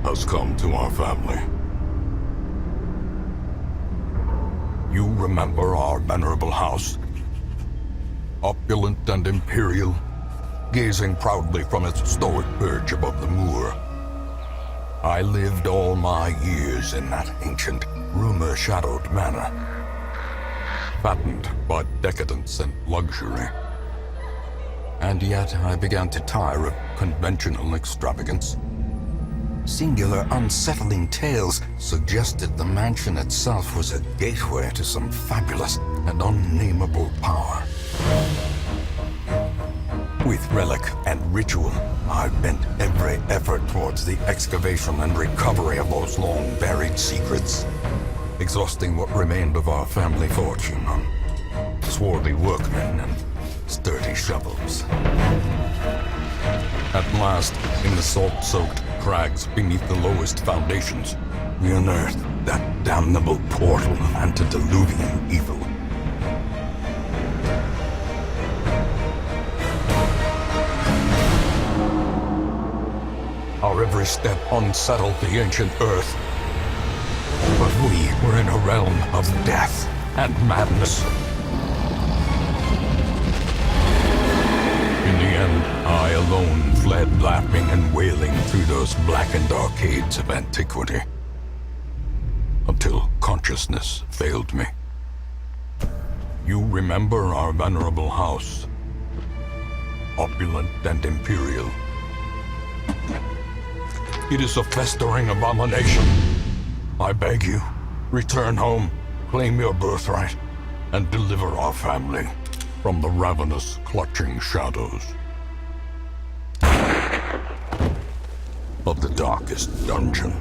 has come to our family. You remember our venerable house? Opulent and imperial, gazing proudly from its stoic perch above the moor. I lived all my years in that ancient, rumor-shadowed manor, fattened by decadence and luxury. And yet I began to tire of conventional extravagance. Singular, unsettling tales suggested the mansion itself was a gateway to some fabulous and unnameable power. With relic and ritual, I bent every effort towards the excavation and recovery of those long-buried secrets, exhausting what remained of our family fortune on swarthy workmen and sturdy shovels. At last, in the salt-soaked crags beneath the lowest foundations, we unearthed that damnable portal of antediluvian evil. Our every step unsettled the ancient earth. But we were in a realm of death and madness. In the end, I alone fled laughing and wailing through those blackened arcades of antiquity, until consciousness failed me. You remember our venerable house, opulent and imperial. It is a festering abomination. I beg you, return home, claim your birthright, and deliver our family from the ravenous, clutching shadows of the darkest dungeon.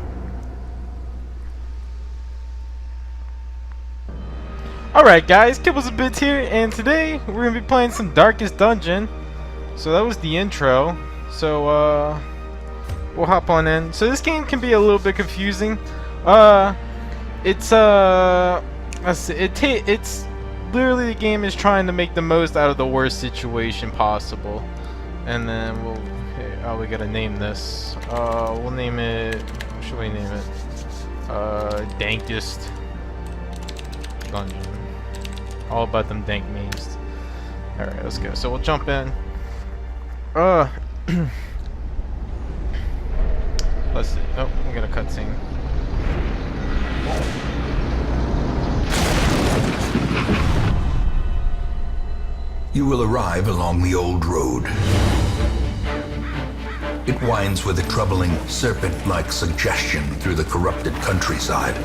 Alright guys, Kibbles a Bits here, and today we're going to be playing some Darkest Dungeon. So that was the intro. So, we'll hop on in. So this game can be a little bit confusing. It's literally the game is trying to make the most out of the worst situation possible. And then we'll, okay, oh, we gotta name this. We'll name it, what should we name it? Dankest Dungeon. All about them dank memes. Alright, let's go. So we'll jump in. Let's see. Oh, we got a cutscene. You will arrive along the old road. It winds with a troubling, serpent-like suggestion through the corrupted countryside,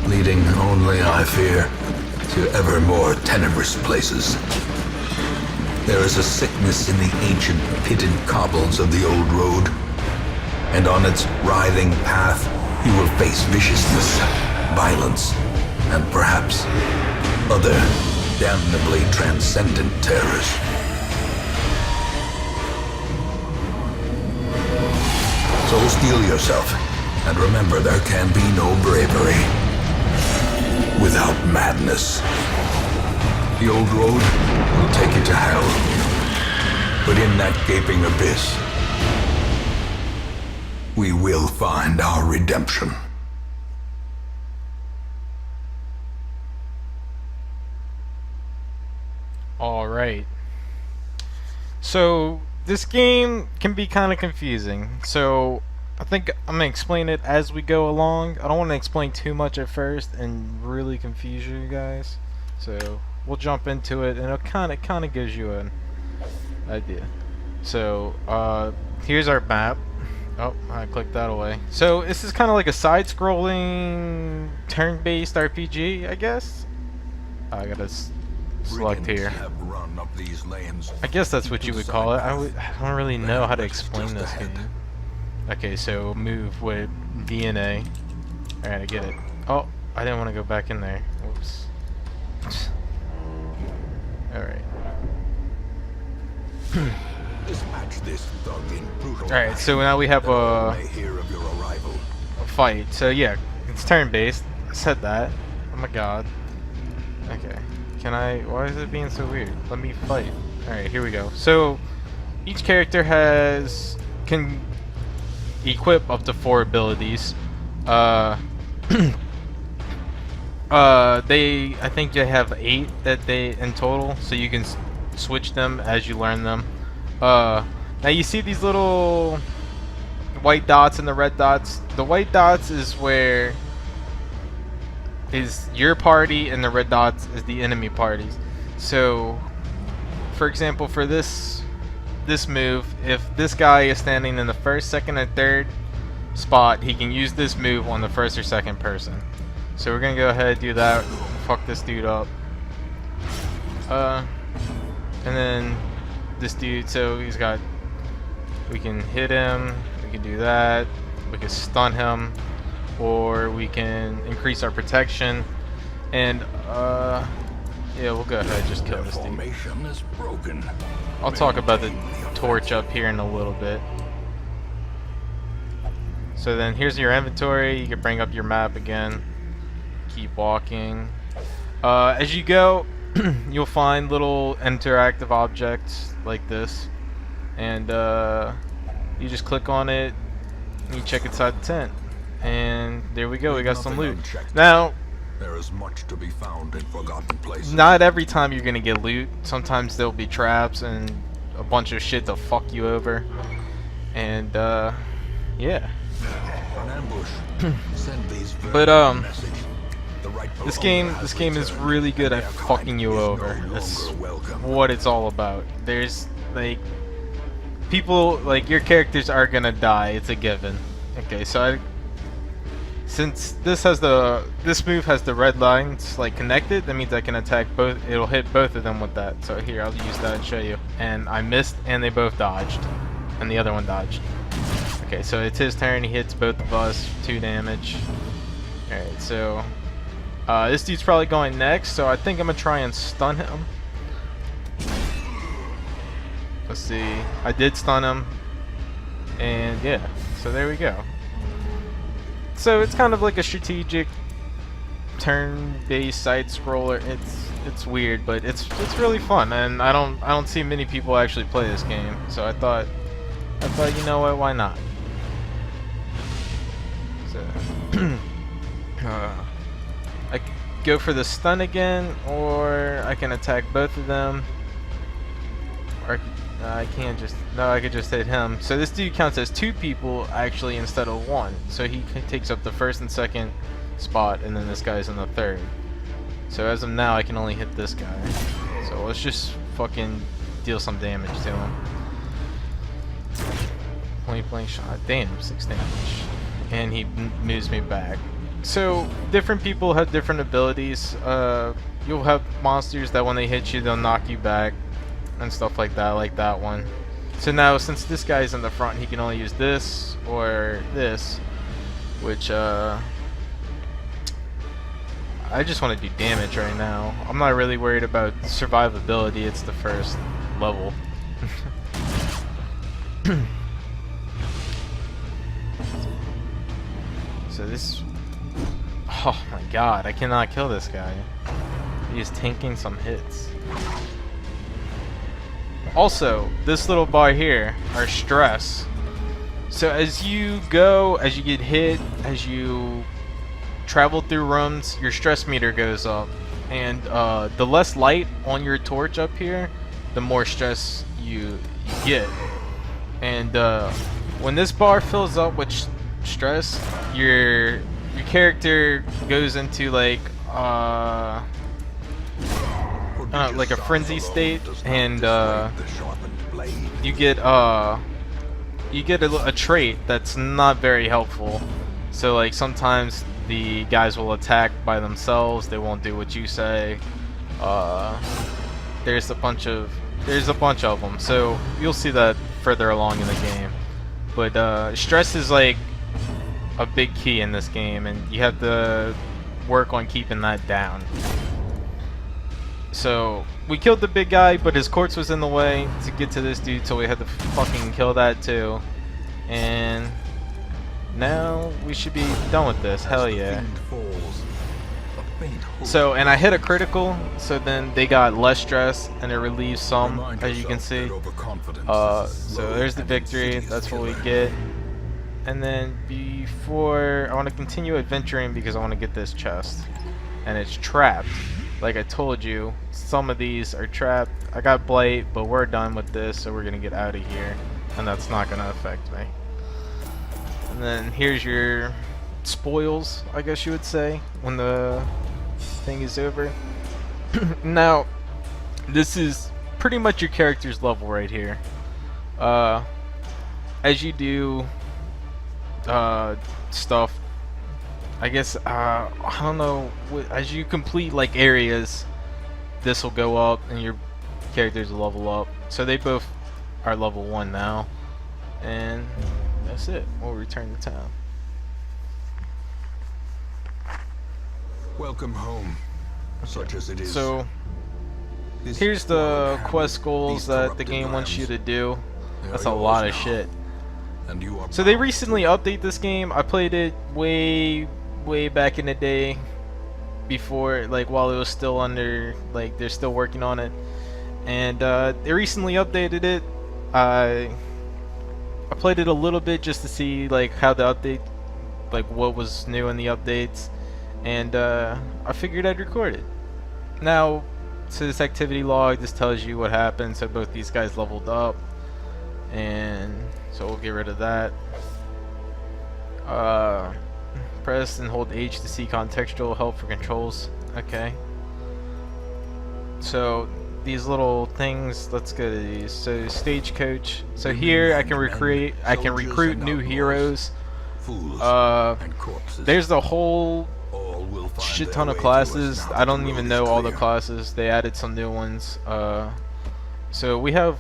leading only, I fear, to ever more tenebrous places. There is a sickness in the ancient pitted cobbles of the old road, and on its writhing path you will face viciousness, violence, and perhaps other damnably transcendent terrors. So steel yourself, and remember there can be no bravery without madness. The old road will take you to hell, but in that gaping abyss, we will find our redemption. Alright. So, this game can be kind of confusing. So, I think I'm going to explain it as we go along. I don't want to explain too much at first and really confuse you guys. So, we'll jump into it and it kind of gives you an idea. So, here's our map. Oh, I clicked that away. So, this is kind of like a side-scrolling, turn-based RPG, I guess. I gotta select here. I guess that's what you would call it. I don't really know how to explain this game. Okay, so move with D and A. Alright, I get it. Oh, I didn't want to go back in there. Whoops. Alright. Alright, so now we have a fight. So yeah, it's turn-based. I said that. Oh my god. Okay. Can I... Why is it being so weird? Let me fight. Alright, here we go. So, each character can equip up to 4 abilities. I think they have 8 that they in total, so you can switch them as you learn them. Now you see these little white dots and the red dots. The white dots is where is your party, and the red dots is the enemy parties. So, for example, for this move, if this guy is standing in the first, second, and third spot, he can use this move on the first or second person. So we're gonna go ahead and do that. Fuck this dude up. And then this dude, so he's got, we can hit him, we can do that, we can stun him, or we can increase our protection. And yeah, we'll go ahead and just kill this dude. Is broken. I'll talk about the torch up here in a little bit. So then here's your inventory. You can bring up your map again. Keep walking. As you go, you'll find little interactive objects like this, and you just click on it and you check inside the tent, and there we go. We got some loot. Now, there is much to be found in forgotten places. not every time you're gonna get loot. Sometimes there'll be traps and a bunch of shit to fuck you over, and yeah. An ambush. Send these But message. The right this game is really good at fucking you over. That's what it's all about. There's like people, like your characters are gonna die. It's a given. Okay, so since this move has the red lines like connected, that means I can attack both. It'll hit both of them with that. So here, I'll use that and show you. And I missed, and they both dodged, and the other one dodged. Okay, so it's his turn. He hits both of us, 2 damage. All right, so this dude's probably going next, so I think I'm gonna try and stun him. Let's see. I did stun him, and yeah. So there we go. So it's kind of like a strategic turn-based side scroller. It's weird, but it's really fun, and I don't see many people actually play this game. So I thought you know what, why not? So I could go for the stun again, or I can attack both of them. Or I can't just, no, I could just hit him. So this dude counts as 2 people actually instead of 1. So he takes up the first and second spot, and then this guy's in the third. So as of now, I can only hit this guy. So let's just fucking deal some damage to him. Point blank shot. Damn, 6 damage. And he moves me back. So different people have different abilities. You'll have monsters that when they hit you, they'll knock you back and stuff like that one. So now, since this guy's in the front, he can only use this or this, which I just want to do damage right now. I'm not really worried about survivability. It's the first level. So this, oh my god, I cannot kill this guy. He's tanking some hits. Also, this little bar here are stress. So as you go, as you get hit, as you travel through rooms, your stress meter goes up. And the less light on your torch up here, the more stress you get. And when this bar fills up with stress, your character goes into like a frenzy state, and you get a trait that's not very helpful. So like sometimes the guys will attack by themselves. They won't do what you say. There's a bunch of them. So you'll see that further along in the game. But stress is like a big key in this game, and you have to work on keeping that down. So we killed the big guy, but his corpse was in the way to get to this dude, so we had to fucking kill that too. And now we should be done with this. Hell yeah. So, and I hit a critical, so then they got less stress, and it relieves some, as you can see. So there's the victory. That's what we get. and then before I want to continue adventuring because I want to get this chest, and it's trapped. Like I told you, some of these are trapped. I got Blight, but we're done with this, so we're gonna get out of here, and that's not gonna affect me. And then here's your spoils, I guess you would say, when the thing is over. Now, this is pretty much your character's level right here. As you do stuff, I guess, I don't know, as you complete like areas, this will go up and your characters will level up. So they both are level 1 now, and that's it. We'll return to town. Welcome home, such as it is. So This here's the wild quest goals these that the corrupted game wants you lands, to do. they are That's a yours lot of now, shit. and you are So they bound recently to update this game. I played it way back in the day, before, like, while it was still under, like, they're still working on it, and they recently updated it. I played it a little bit just to see like how the update, like what was new in the updates, and I figured I'd record it. Now, so this activity log, this tells you what happened. So both these guys leveled up, and so we'll get rid of that. Press and hold H to see contextual help for controls. Okay. So these little things, let's go to these. So stagecoach. So here I can recruit new heroes. fools and corpses. There's a whole All will find shit their ton of way to us classes. now I that don't the even road know is all the clear. classes. They added some new ones. So we have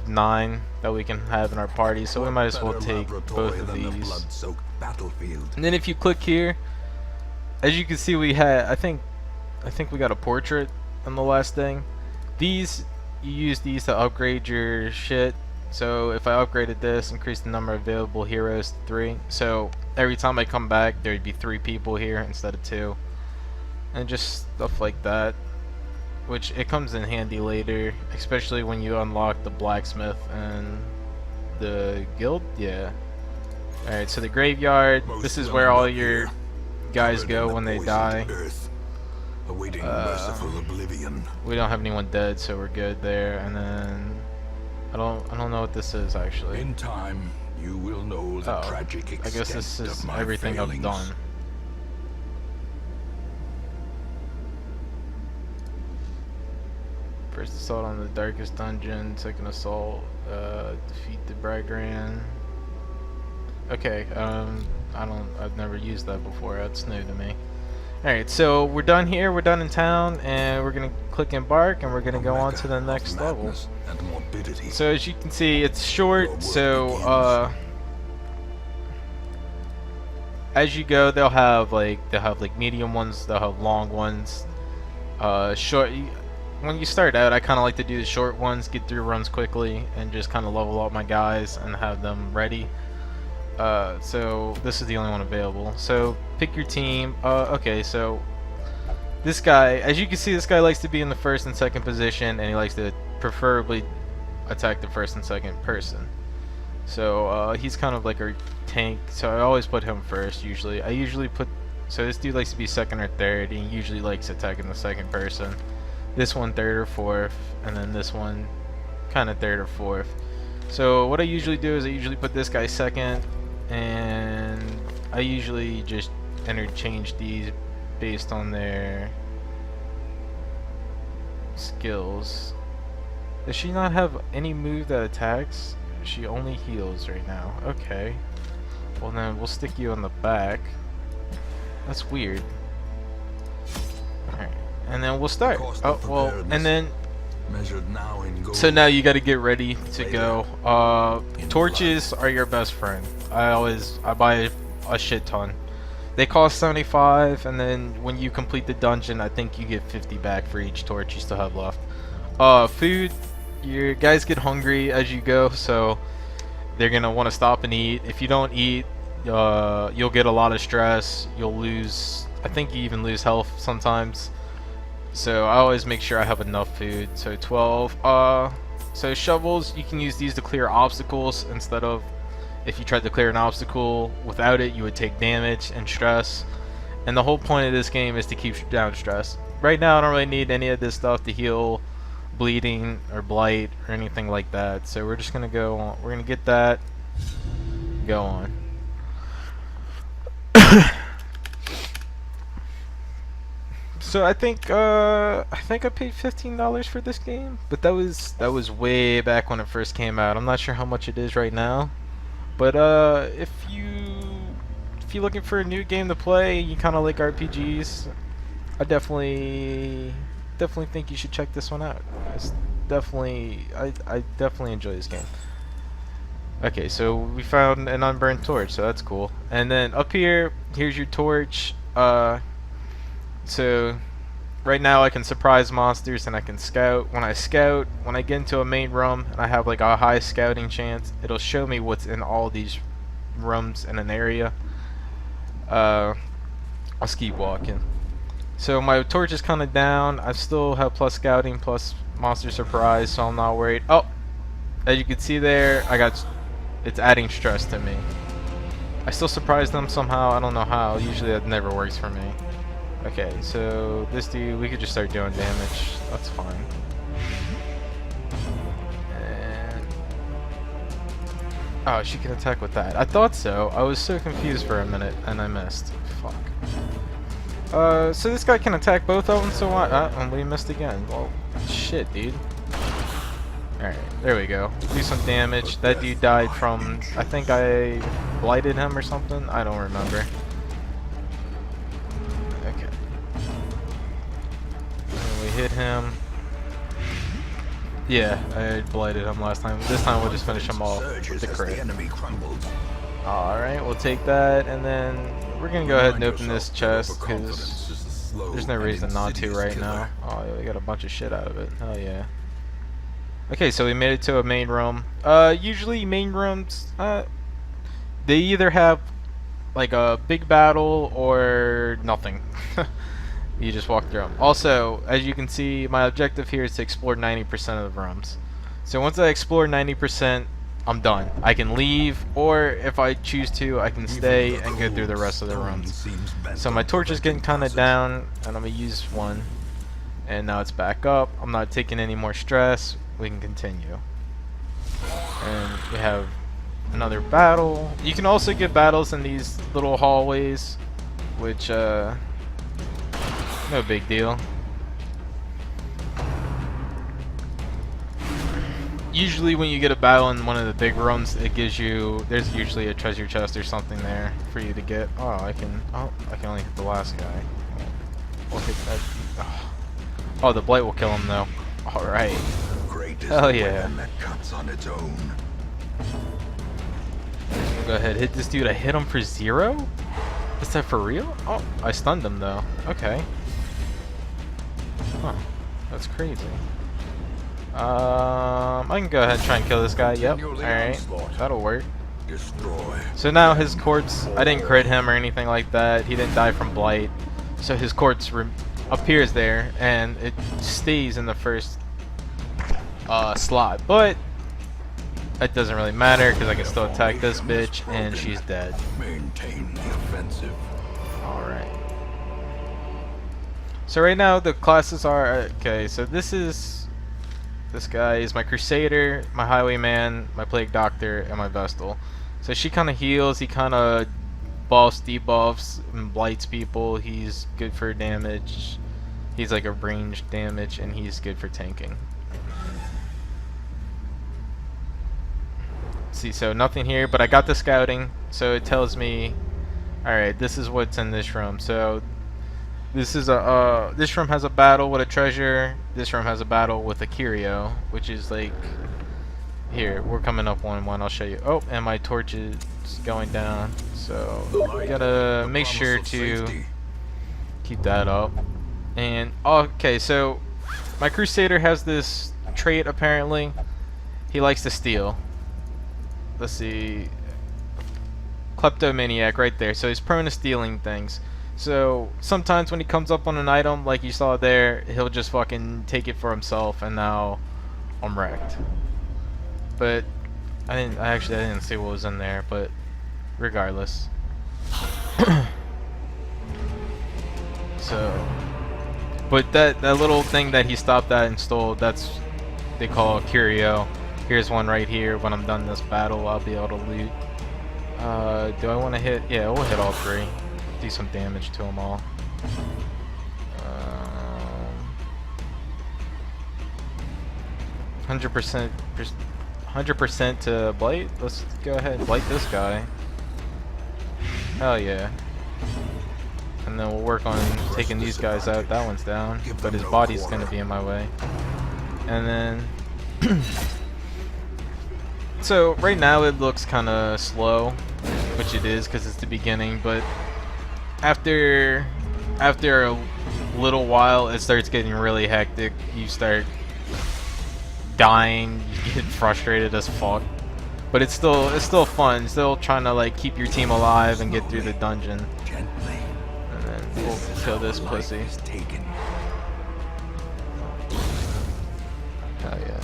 9 that we can have in our party. So we What might as well better take laboratory both of than the these. blood-soaked battlefield. And then if you click here, as you can see, we had I think we got a portrait on the last thing. These, you use these to upgrade your shit. So if I upgraded this, increase the number of available heroes to 3. So every time I come back, there'd be 3 people here instead of 2, and just stuff like that. Which it comes in handy later, especially when you unlock the blacksmith and the guild. Yeah. All right. So the graveyard. Most This is will where end all up your here, guys covered go in when the they poisoned die. earth, awaiting merciful oblivion. We don't have anyone dead, so we're good there. And then I don't know what this is actually. In time, you will know the Oh, tragic I extent guess this is of my everything I've failings. done. First assault on the darkest dungeon, second assault, defeat the Bragran. Okay, I've never used that before, that's new to me. Alright, so we're done here, we're done in town, and we're gonna click embark, and we're gonna A go on mecca to the of next level. madness and morbidity. So as you can see, it's short, Your work so as you go, they'll have like medium ones, they'll have long ones. When you start out, I kind of like to do the short ones, get through runs quickly, and just kind of level up my guys and have them ready. So this is the only one available. So pick your team. Okay, so this guy, as you can see, this guy likes to be in the first and second position, and he likes to preferably attack the first and second person. So he's kind of like a tank, so I always put him first usually. So this dude likes to be second or third, and he usually likes attacking the second person. This one third or fourth, and then this one kind of third or fourth. So what I usually do is I usually put this guy second, and I usually just interchange these based on their skills. Does she not have any move that attacks? She only heals right now. Okay. Well then we'll stick you on the back. That's weird. Alright. And then we'll start. Cost Oh of well, preparedness. and then Measured now in gold. so now you got to get ready to Later, go. in Torches are your best friend. I buy a shit ton. They cost 75, and then when you complete the dungeon, I think you get 50 back for each torch you still have left. Food, your guys get hungry as you go, so they're gonna want to stop and eat. If you don't eat, you'll get a lot of stress. You'll lose. I think you even lose health sometimes. So I always make sure I have enough food. So 12. So shovels, you can use these to clear obstacles instead of If you tried to clear an obstacle without it, you would take damage and stress. And the whole point of this game is to keep down stress. Right now, I don't really need any of this stuff to heal bleeding or blight or anything like that. So we're just gonna go on. We're gonna get that. Go on. So I think I paid $15 for this game, but that was way back when it first came out. I'm not sure how much it is right now, but if you're looking for a new game to play, you kind of like RPGs, I definitely think you should check this one out. It's definitely I definitely enjoy this game. Okay, so we found an unburned torch, so that's cool. And then up here, here's your torch. So right now I can surprise monsters and I can scout. When I get into a main room and I have like a high scouting chance, it'll show me what's in all these rooms in an area. I'll just keep walking. So my torch is kind of down. I still have plus scouting, plus monster surprise, so I'm not worried. Oh, as you can see there, it's adding stress to me. I still surprise them somehow. I don't know how. Usually that never works for me. Okay, so this dude, we could just start doing damage. That's fine. And oh, she can attack with that. I thought so. I was so confused for a minute, and I missed. Fuck. So this guy can attack both of them, so why? And we missed again. Well, shit, dude. Alright, there we go. Do some damage. That dude died from, I think I blighted him or something. I don't remember. Okay. And we hit him. Yeah, I blighted him last time. This time we'll just finish him off with the crit. Alright, we'll take that, and then we're gonna go ahead and open this chest, because there's no reason not to right now. Oh, yeah, we got a bunch of shit out of it. Hell yeah. Okay, so we made it to a main room. Usually main rooms, they either have like a big battle or nothing. You just walk through them. Also, as you can see, my objective here is to explore 90% of the rooms. So once I explore 90%, I'm done. I can leave, or if I choose to, I can stay and go through the rest of the rooms. So my torch is getting kind of down, and I'm going to use one. And now it's back up. I'm not taking any more stress. We can continue. And we have another battle. You can also get battles in these little hallways, which, no big deal. Usually when you get a battle in one of the big rooms, it gives you, there's usually a treasure chest or something there for you to get. Oh, I can only hit the last guy. We'll hit that. Oh, the blight will kill him though. Alright. Hell yeah. That cuts on its own. We'll go ahead, hit this dude. I hit him for 0? Is that for real? Oh, I stunned him though. Okay. Huh. That's crazy. I can go ahead and try and kill this guy. Yep. Alright. That'll work. So now his corpse, I didn't crit him or anything like that. He didn't die from blight. So his corpse appears there and it stays in the first slot. But it doesn't really matter because I can still attack this bitch and she's dead. Maintain the offensive. Alright. So right now the classes are okay, so this guy is my Crusader, my Highwayman, my Plague Doctor, and my Vestal. So she kinda heals, he kinda buffs, debuffs, and blights people. He's good for damage. He's like a ranged damage and he's good for tanking. See, so nothing here, but I got the scouting, so it tells me, alright, this is what's in this room. So this is a this room has a battle with a treasure. This room has a battle with a curio, which is like here. We're coming up one. I'll show you. Oh, and my torch is going down, so we gotta make sure to keep that up. And okay, so my Crusader has this trait apparently. He likes to steal. Let's see, kleptomaniac right there. So he's prone to stealing things. So sometimes when he comes up on an item like you saw there, he'll just fucking take it for himself, and now I'm wrecked. But I didn't see what was in there, but regardless. So, but that little thing that he stopped at and stole, that's they call a curio. Here's one right here. When I'm done this battle, I'll be able to loot. Do I want to hit? Yeah, we'll hit all three. Do some damage to them all. 100% to blight. Let's go ahead and blight this guy. Hell yeah. And then we'll work on taking these guys out. That one's down, but his body's gonna be in my way. And then so right now it looks kind of slow, which it is because it's the beginning, but after a little while it starts getting really hectic. You start dying, you get frustrated as fuck, but it's still fun. Still trying to like keep your team alive and get through the dungeon. And then we'll kill this pussy. Hell yeah.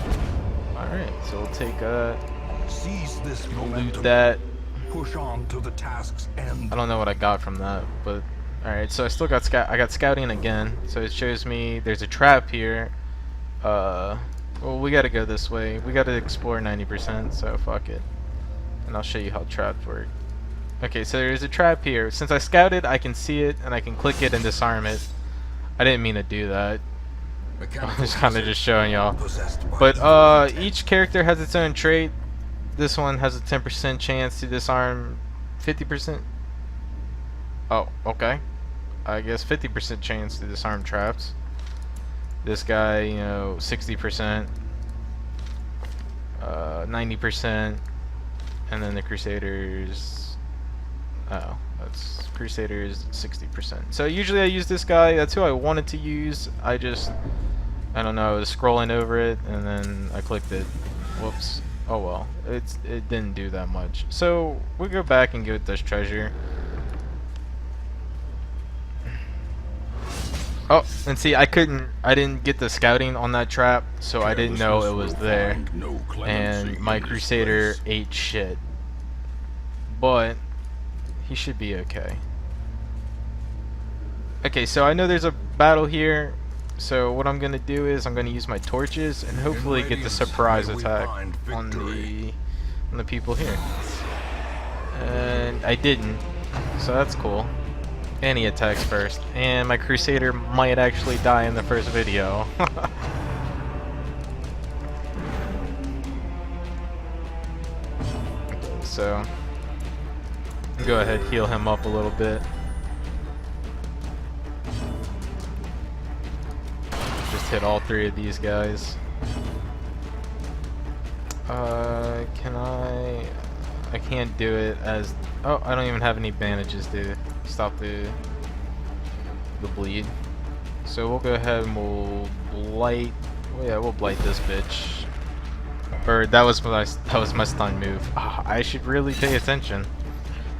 Alright, so we'll take Seize this loot momentum. that. Push on to the task's end. I don't know what I got from that, but alright, so I still got I got scouting again, so it shows me there's a trap here. Well, we gotta go this way. We gotta explore 90%, so fuck it. And I'll show you how traps work. Okay, so there's a trap here. Since I scouted, I can see it, and I can click it and disarm it. I didn't mean to do that. I'm just kind of just showing y'all. But each character has its own trait. This one has a 10% chance to disarm 50%. Oh, okay. I guess 50% chance to disarm traps. This guy, you know, 60%, 90%, and then the Crusaders. Oh, that's Crusaders 60%. So usually I use this guy. That's who I wanted to use. I don't know. I was scrolling over it and then I clicked it. Whoops. Oh well. It didn't do that much. So we'll go back and get this treasure. Oh, and see, I didn't get the scouting on that trap, so I didn't know it was there. And my Crusader ate shit. But he should be okay. Okay, so I know there's a battle here. So what I'm gonna do is I'm gonna use my torches and hopefully get the surprise attack on the people here. And I didn't, so that's cool. And he attacks first. And my Crusader might actually die in the first video. So, go ahead, heal him up a little bit. Just hit all three of these guys. Can I can't do it as... Oh, I don't even have any bandages to stop the bleed. So we'll go ahead and we'll blight. Well, yeah, we'll blight this bitch. Or that was my stun move. Ah, I should really pay attention.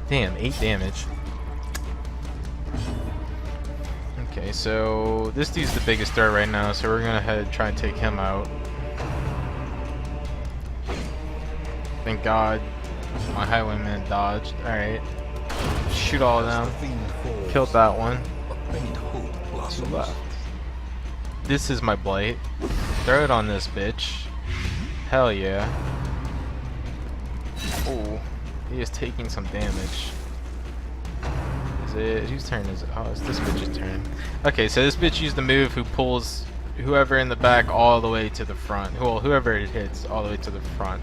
Damn, 8 damage. Okay, so this dude's the biggest threat right now, so we're gonna head try and take him out. Thank God my highwayman dodged. Alright. Shoot all of them. Killed that one. To the left. This is my blight. Throw it on this bitch. Hell yeah. Oh, he is taking some damage. Is it whose turn is it? Oh, it's this bitch's turn. Okay, so this bitch used the move who pulls whoever in the back all the way to the front. Well, whoever it hits all the way to the front.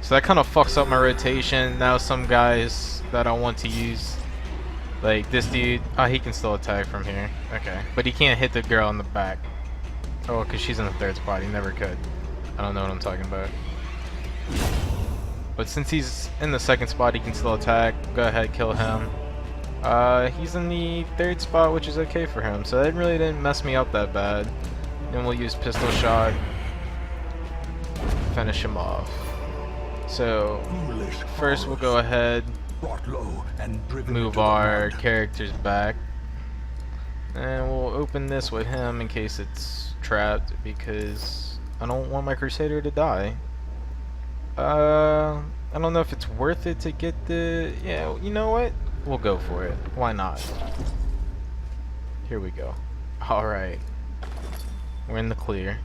So that kind of fucks up my rotation. Now some guys that I want to use, like this dude, oh, he can still attack from here. Okay, but he can't hit the girl in the back. Oh, because she's in the third spot. He never could. I don't know what I'm talking about. But since he's in the second spot, he can still attack. Go ahead, kill him. He's in the third spot, which is okay for him. So that really didn't mess me up that bad. Then we'll use pistol shot. Finish him off. So first we'll go ahead, move our characters back, and we'll open this with him in case it's trapped, because I don't want my Crusader to die. I don't know if it's worth it to get the... Yeah, you know what? We'll go for it. Why not? Here we go. Alright. We're in the clear.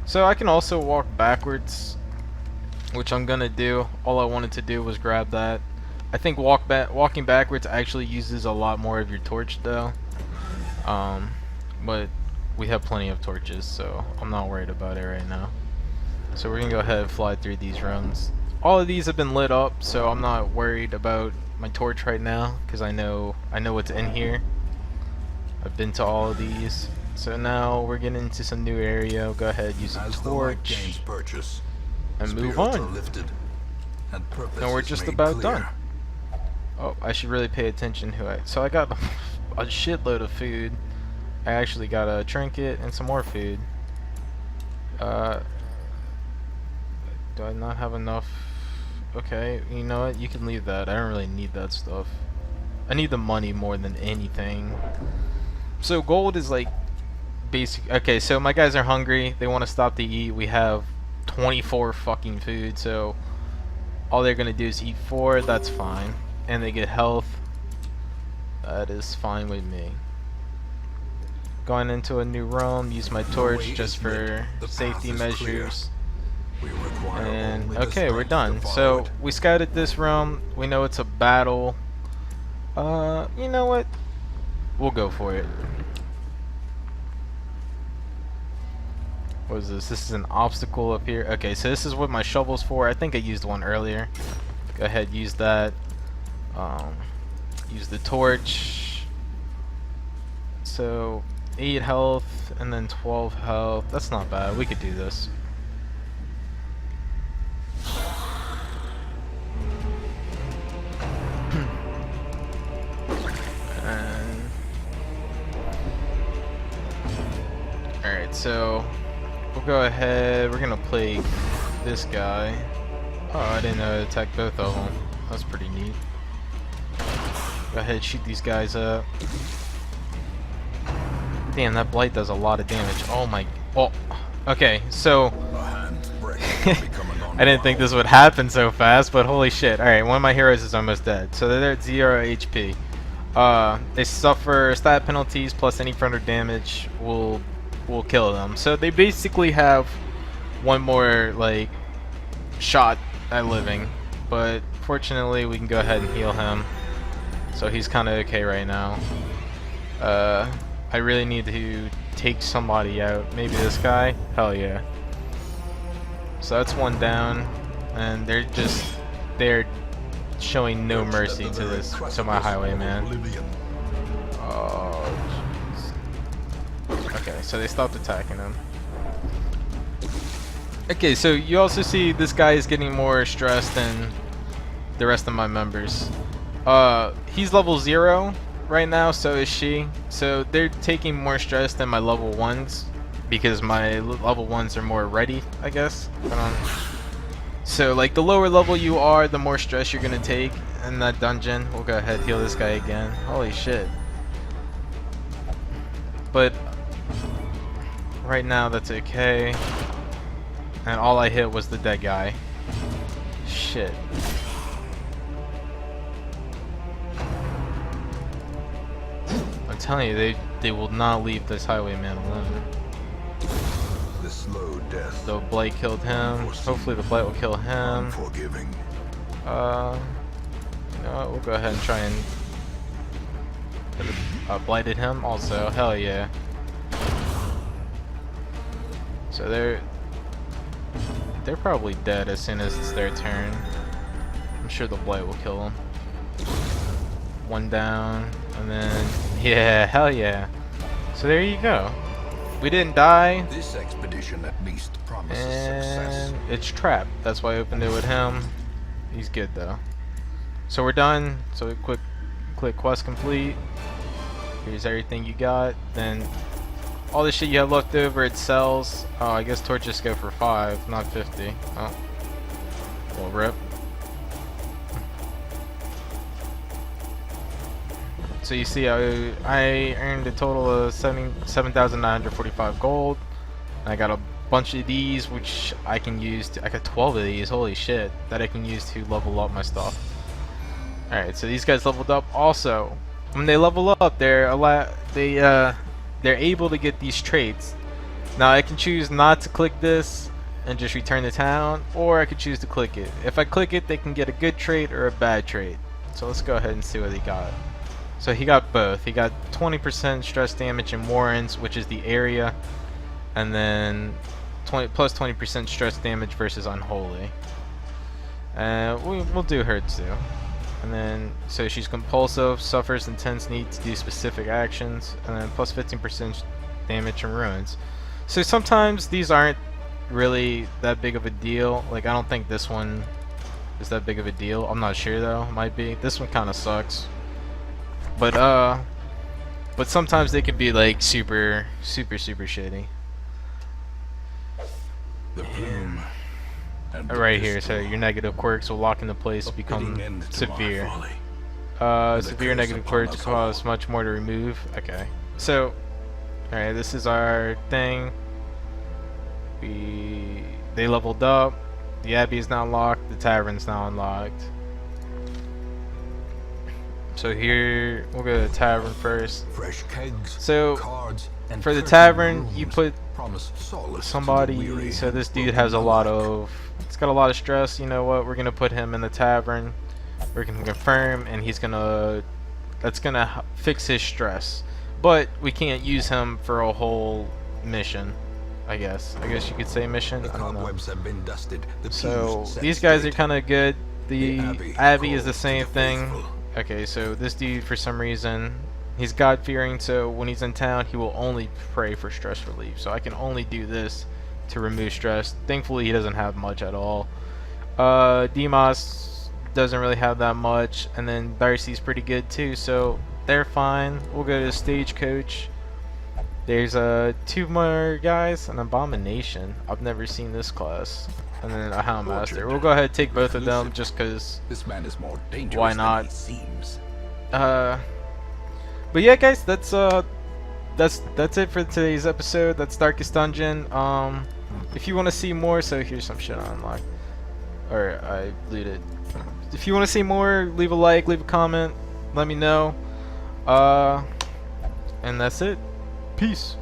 So I can also walk backwards, which I'm gonna do. All I wanted to do was grab that. I think walking backwards actually uses a lot more of your torch though. But we have plenty of torches, so I'm not worried about it right now. So we're gonna go ahead and fly through these rooms. All of these have been lit up, so I'm not worried about my torch right now because I know what's in here. I've been to all of these. So now we're getting into some new area. We'll go ahead, use a torch purchase, and move spirits are on. lifted, and purpose And we're is just made about clear. done. Oh, I should really pay attention who so I got a shitload of food. I actually got a trinket and some more food. Do I not have enough? Okay, you know what? You can leave that. I don't really need that stuff. I need the money more than anything. So gold is like basic. Okay, so my guys are hungry. They want to stop to eat. We have 24 fucking food, so all they're gonna do is eat 4. That's fine, and they get health. That is fine with me. Going into a new room. Use my torch just for safety measures. We require And only the okay, we're strength done. to follow So it. we scouted this room. We know it's a battle. You know what? We'll go for it. What is this? This is an obstacle up here. Okay, so this is what my shovel's for. I think I used one earlier. Go ahead, use that. Use the torch. So 8 health and then 12 health. That's not bad. We could do this. And alright, so we'll go ahead. We're gonna play this guy. Oh, I didn't know to attack both of them. That's pretty neat. Go ahead, shoot these guys up. Damn, that blight does a lot of damage. Oh my. Oh, okay. So A hand's breadth can be coming on I didn't think this would happen so fast, but holy shit! All right, one of my heroes is almost dead. So they're at 0 HP. They suffer stat penalties plus any further damage will kill them. So they basically have one more like shot at living, but fortunately we can go ahead and heal him. So he's kind of okay right now. I really need to take somebody out. Maybe this guy? Hell yeah. So that's one down, and they're showing no mercy to this, to my highwayman. Oh, jeez. Okay, so they stopped attacking him. Okay, so you also see this guy is getting more stressed than the rest of my members. He's level 0 right now, so is she. So they're taking more stress than my level 1s because my level 1s are more ready, I guess. So like the lower level you are, the more stress you're gonna take in that dungeon. We'll go ahead and heal this guy again. Holy shit. But right now that's okay. And all I hit was the dead guy. Shit. I'm telling you, they will not leave this highwayman alone. The slow death. The blight killed him. Hopefully the blight will kill him. Unforgiving. You know what, we'll go ahead and try and blighted him also. Hell yeah. So they're probably dead as soon as it's their turn. I'm sure the blight will kill them. One down, and then yeah, hell yeah. So there you go. We didn't die, This expedition at least promises success. and it's trapped. That's why I opened it with him. He's good though. So we're done. So click quest complete. Here's everything you got. Then all the shit you have left over, it sells. Oh, I guess torches go for 5, not 50. Oh, well, rip. So you see, I earned a total of 7,945 gold. I got a bunch of these, which I can use to, I got 12 of these, holy shit, that I can use to level up my stuff. Alright, so these guys leveled up. Also, when they level up, they're able to get these traits. Now I can choose not to click this and just return to town, or I could choose to click it. If I click it, they can get a good trait or a bad trait. So let's go ahead and see what he got. So he got both. He got 20% stress damage in Warrens, which is the area, and then plus 20% stress damage versus Unholy. We'll do her too. And then, so she's compulsive, suffers intense need to do specific actions, and then plus 15% damage in Ruins. So sometimes these aren't really that big of a deal. Like, I don't think this one is that big of a deal. I'm not sure though. Might be. This one kind of sucks. But sometimes they can be like super shitty. The plume. Right here, so your negative quirks will lock into place, become severe. Severe negative quirks cost much more to remove. Okay, so alright, this is our thing. They leveled up. The Abbey is now unlocked. The Tavern's now unlocked. So here we'll go to the Tavern first. Fresh kegs, so cards, and for the curtained Tavern, rooms you put promise solace to the somebody. weary So this dude broken has a lot alike. of. It's got a lot of stress. You know what? We're gonna put him in the Tavern. We're gonna confirm, and he's gonna. That's gonna fix his stress. But we can't use him for a whole mission. I guess you could say mission. The I don't know. cobwebs have been dusted. The So pews set these guys are straight. kind of good. The The Abbey is the calls to same the thing. faithful. Okay, so this dude, for some reason, he's God-fearing, so when he's in town, he will only pray for stress relief. So I can only do this to remove stress. Thankfully, he doesn't have much at all. Demos doesn't really have that much, and then Darcy's pretty good too, so they're fine. We'll go to Stagecoach. There's two more guys, an Abomination. I've never seen this class. And then a Houndmaster. We'll go ahead and take both of them just because. This man is more dangerous Why than not? he seems. But yeah, guys, that's it for today's episode. That's Darkest Dungeon. If you want to see more, so here's some shit I unlocked, or I looted. If you want to see more, leave a like, leave a comment, let me know. And that's it. Peace.